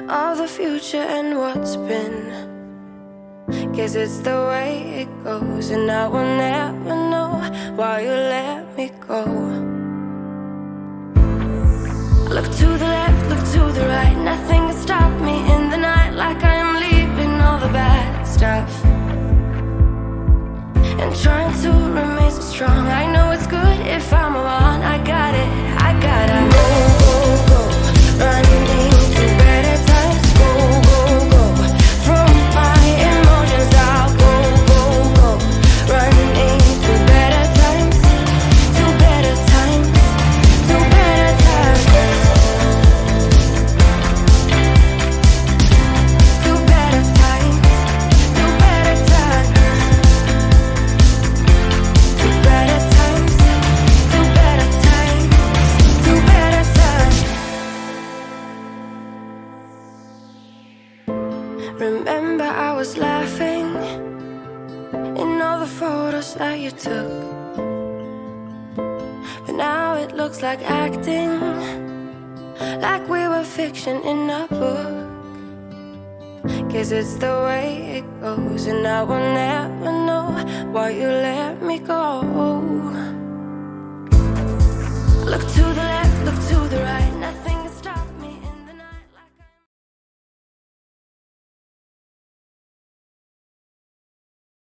of the future and what's been. Guess it's the way it goes, and I will never know why you let me go. Look to the left, look to the right, nothing can stop me in the night, like I am leaving all the bad stuff and trying to remain so strong. I know it's good if I'm alone. I got it, I gotta go, go, go, running to better times. Go, go, go, from my emotions I'll go, go, go, running to better times, to better times, to better times, to better times, to better times. Remember I was laughing in all the photos that you took, but now it looks like acting, like we were fiction in a book. Guess it's the way it goes, and I will never know why you let me go.